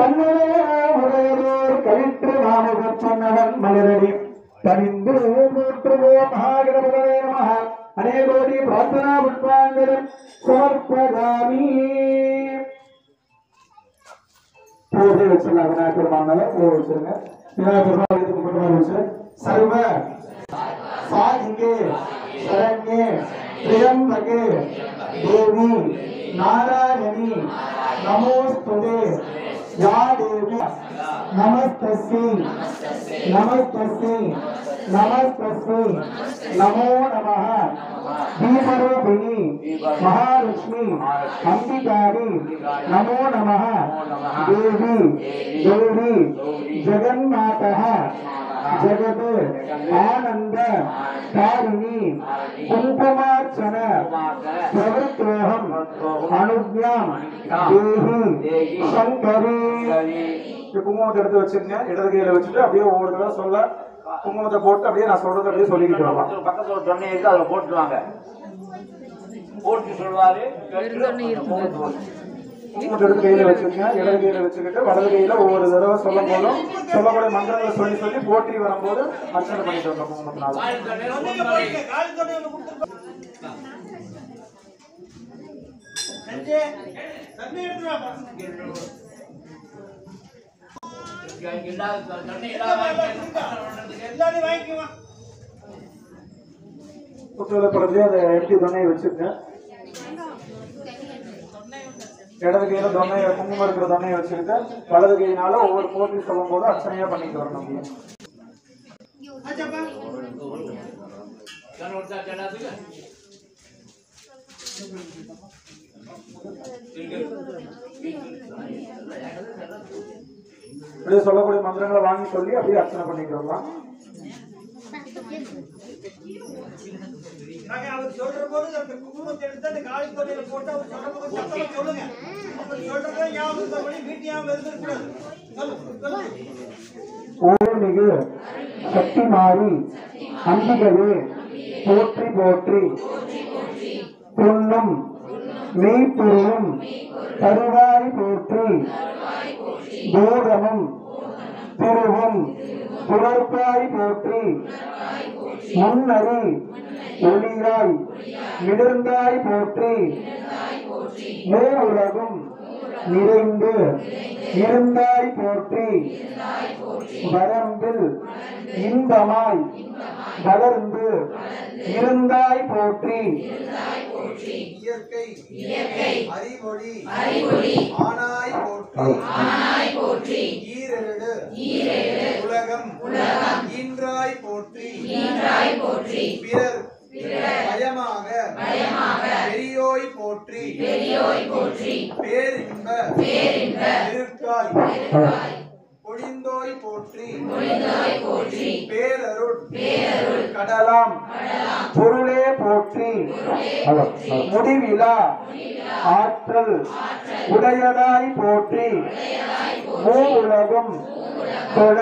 கண்ணனோர் கழித்து நாம சொன்னவன் மலரடி தனிந்து போற்றுவோ மகாகணபதே நமः அநேகோடி பிரார்த்தனா புஷ்பாஞ்சலிம் சமர்ப்பயாமி. பூஜை வச்சிடலாம். விநாயகர் பெருமானால பூஜை வச்சிருங்க. விநாயகர் பெருமாளுக்கு கும்பிட்டு வச்சு சர்வ சாதிகே சரண்யே त्र्यंबके देवी नारायणी नमोस्तुते या देवी नमस्तस्यै नमस्तस्यै नमस्तस्यै नमो नमः दीपरूपिणी महालक्ष्मी अंबिकारी नमो नमः देवी गौरी जगन्मातः जगत आनंद कारिणी कुंकुमार्चन प्रवृत्तोहम अनुज्ञाम देहि शंकरी. குங்குமத்தை எடுத்து வச்சிருங்க. இடது கையில வச்சுட்டு அப்படியே ஒவ்வொரு தடவை சொல்ல குங்குமத்தை போட்டு அப்படியே நான் சொல்றது அப்படியே சொல்லிக்கிட்டு வரலாம். பக்கத்துல ஒரு தொன்னை இருக்கு, அதுல போட்டுருவாங்க. போட்டு சொல்லுவாரு. குங்குமத்தை எடுத்து கையில வச்சிருங்க. இடது கையில வச்சுக்கிட்டு வலது கையில ஒவ்வொரு தடவை சொல்லும் போதும் சொல்லக்கூடிய மந்திரங்களை சொல்லி சொல்லி போட்டி வரும்போது அர்ச்சனை பண்ணிட்டு வரணும். குங்குமத்தினால புத்தகப்படுத்தி அதை எம்டி தொன்னையை வச்சிருங்க. இடது கையில தொன்னையை குங்குமம் இருக்கிற தொன்னையை வச்சிருக்க வலது கையினால ஒவ்வொரு போட்டி சொல்லும் போது அர்ச்சனையா பண்ணிட்டு வரணும். அப்படியே சொல்லக்கூடிய மந்திரங்களை வாங்கி சொல்லி அப்படியே அர்ச்சனை பண்ணிட்டு வரலாம். சொல்ற போது அந்த குங்குமத்தை எடுத்து அந்த காலி தொடையில போட்டு அவர் சொல்ற சொல்லுங்க. அப்படி சொல்றத ஞாபகம் பண்ணி வீட்டியாம இருக்கக்கூடாது. ஓமிகு சக்தி மாறி அம்பிகையே போற்றி போற்றி பொன்னும் மெய்ப்பொருளும் தருவாய் போற்றி போகமும் திருவும் புலர்ப்பாய் போற்றி முன்னறி ஒளியாய் மிடர்ந்தாய் போற்றி மூ உலகும் நிறைந்து இருந்தாய் போற்றி வரம்பில் இன்பமாய் வளர்ந்து இருந்தாய் போற்றி இயற்கை அறிவொளி ஆனாய் போற்றி ஈரேழு உலகம் ஈன்றாய் போற்றி பிறர் பயமாக பெரியோய் போற்றி பேரின்ப இருக்காய் பொழிந்தோய் போற்றி பேரருள் கடலாம் பொருளே போற்றி முடிவிலா ஆற்றல் உடையதாய் போற்றி மூ உலகம் தொழ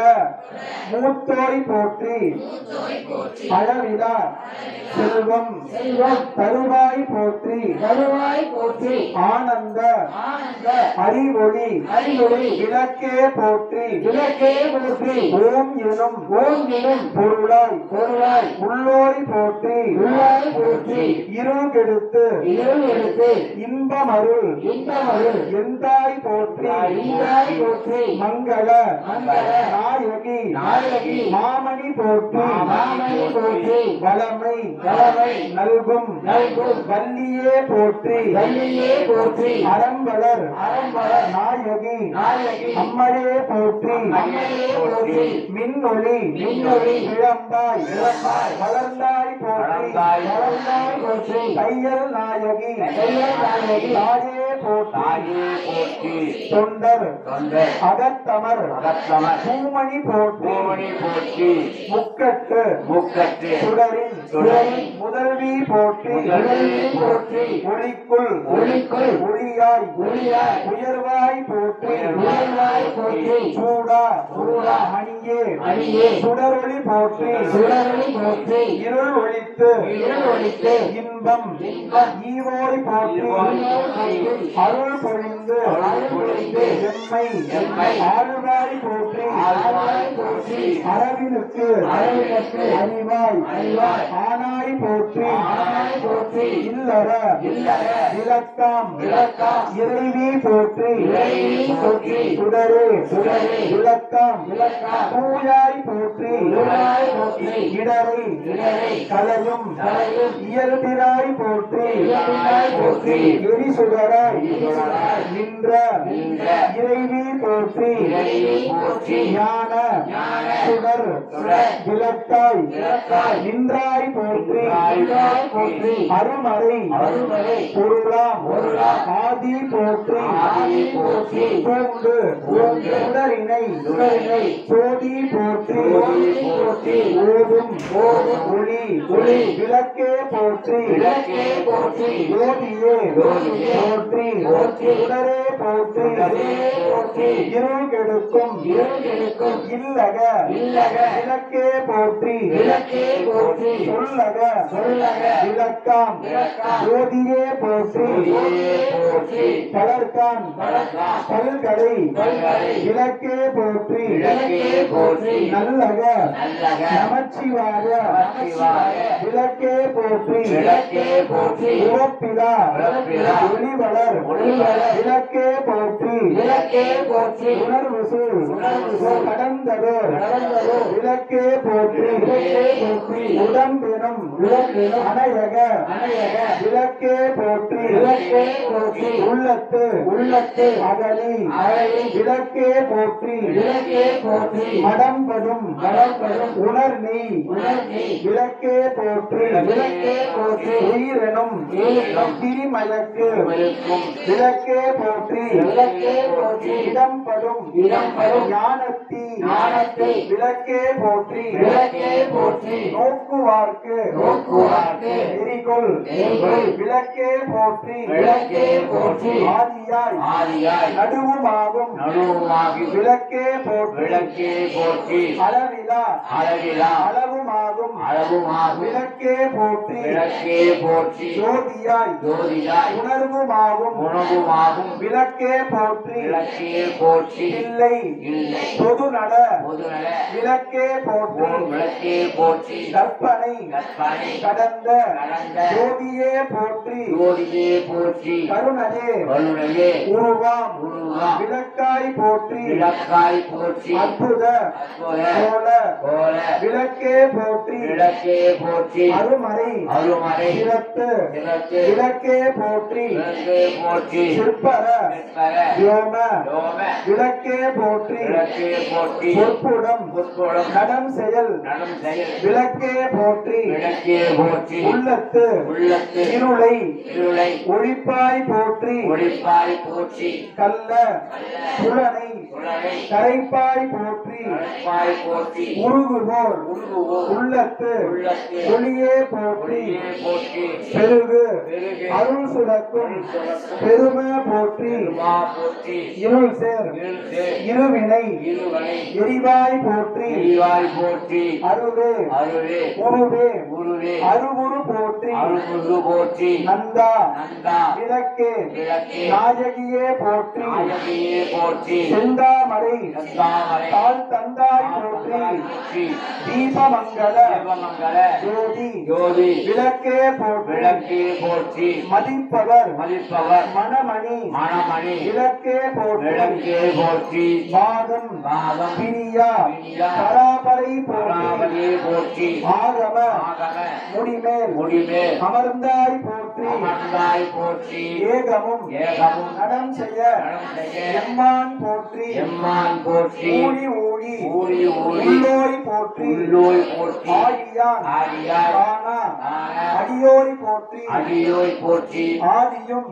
மூத்தோய் போற்றி அளவிலா செல்வம் தருவாய் போற்றி ஆனந்த அறிவொளி விளக்கே போற்றி ஓம் எனும் பொருளாய் உள்ளோய் போற்றி இருள் கெடுத்து இன்பமருள் எந்தாய் போற்றி மங்கள நாயகி மாமணி போற்றி வளமை நல்கும் வள்ளியே போற்றி அறம்பலர் நாயகி அம்மரே போற்றி மின்னொளி இளம்பாய் வளர்ந்தாய் போற்றி தையல் நாயகி தாயே போற்றி தொண்டர் அகத்தமர் பூமணி போற்றி முக்கட்டு சுடரின் முதல்வி போற்றி ஒளிக்குள் ஒளியாய் உயர்வாய் போற்றி சூடா மணி அணியே அணியே சுடரொளி போற்றி சுடரொளி போற்றி இருள் ஒழித்து இருள் ஒழித்து இன்பம் இன்பம் ஈவோய் போற்றி அருள் பொழிந்து எம்மை ஆழ்வாய் போற்றி அரவினுக்கு அறிவாய் ஆனாய் போற்றி இல்லற விளக்கம் இறைவி போற்றி சுடரே விளக்கம் பூயாய் போற்றி இடரை கலையும் இயல்பிராய் போற்றி எரிசுடராய் நின்ற இறைவி போற்றி ஞான சுடர் விளக்காய் நின்றாய் போற்றி அருமறை பொருளாம் ஆதி போற்றி பூண்டு உடலினை சோதி போற்றி ஓதும் ஒளி விளக்கே போற்றி ஜோதியே போற்றி சுடரே போற்றி இருள் கெடுக்கும் இல்லக விளக்கே போற்றி சொல்லக விளக்காம் ஜோதியே போற்றி பலர்கான் பல்கலை விளக்கே போற்றி நல்லக நமச்சிவாய விளக்கே போற்றி உவப்பிலா ஒளிவளர் விளக்கே போற்றி உணர்வுசு கடந்தது விளக்கே போற்றி உடம்பெனும் அணையக விளக்கே போற்றி உள்ளத்து அகலி விளக்கே போற்றி மடம்படும் உணர்நீ விளக்கே போற்றி உயிரெனும் திரிமயக்கு விளக்கே போற்றி இடம்படும் ஞானத்தி விளக்கே போற்றி நோக்குவார்க்கு எரிகொள் விளக்கே போற்றி ஆதியாய் நடுவுமாகும் விளக்கே போற்றி அளவிலா அளவுமாகும் விளக்கே போற்றி ஜோதியாய் உணர்வுமாகும் விளக்கே போற்றி இல்லை பொது நட விளக்கே போற்றி கற்பனை கடந்த ஜோதியே போற்றி கருணையே உருவாம் விளக்காய் போற்றி அற்புத போல விளக்கே போற்றி அருமறை சிறப்பு விளக்கே போற்றி சிற்பர யோம விளக்கே போற்றி பொற்புடம் நடம் செயல் விளக்கே போற்றி உள்ளத்து இருளை ஒழிப்பாய் போற்றி கல்ல புலனை கரைப்பாய் போற்றி உருகுவோர் உள்ளத்து ஒளியே போற்றி பெருகு அருள் சுடக்கும் பெருமை போற்றி இருள் சேர் இருவினை எரிவாய் போற்றி அருவே உருவே அருவுரு போற்றி நந்தா விளக்கே நாயகியே போற்றி செந்தாமரை தாழ் தந்தாய் போற்றி தீபமங்கல ஜோதி விளக்கே போற்றி மதிப்பவர் மணமணி விளக்கே போற்றி பாதம் பிரியா பராபரை போற்றி ஆகம முடிமேல் அமர்ந்தாய் போற்றி ஏகமும் நடம் செய்ய எம்மான் போற்றி ஊழி உள்ளோய் போற்றி ஆழியான் அடியோய் போற்றி ஆதியும்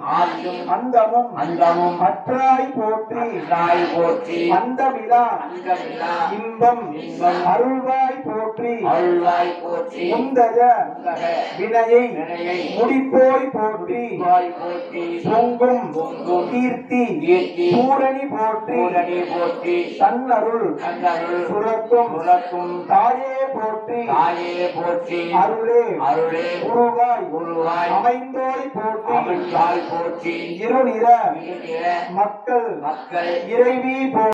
அந்தமும் அற்றாய் போற்றி அந்தமிலா இன்பம் அருள்வாய் போற்றி முந்தய வினையை முடிப்போ விரிந்தோய் போற்றி வாய் போற்றி பொங்கும் பொங்கும் கீர்த்தி கீர்த்தி பூரணி போற்றி பூரணி போற்றி தன்னருள் தன்னருள் சுரக்கும் சுரக்கும் தாயே போற்றி தாயே போற்றி அருளே அருளே உருவாய் குருவாய் அமைந்தோய் போற்றி அமைந்தாய் போற்றி இருநிற இருநிற மக்கள் மக்கள் இறைவி போற்றி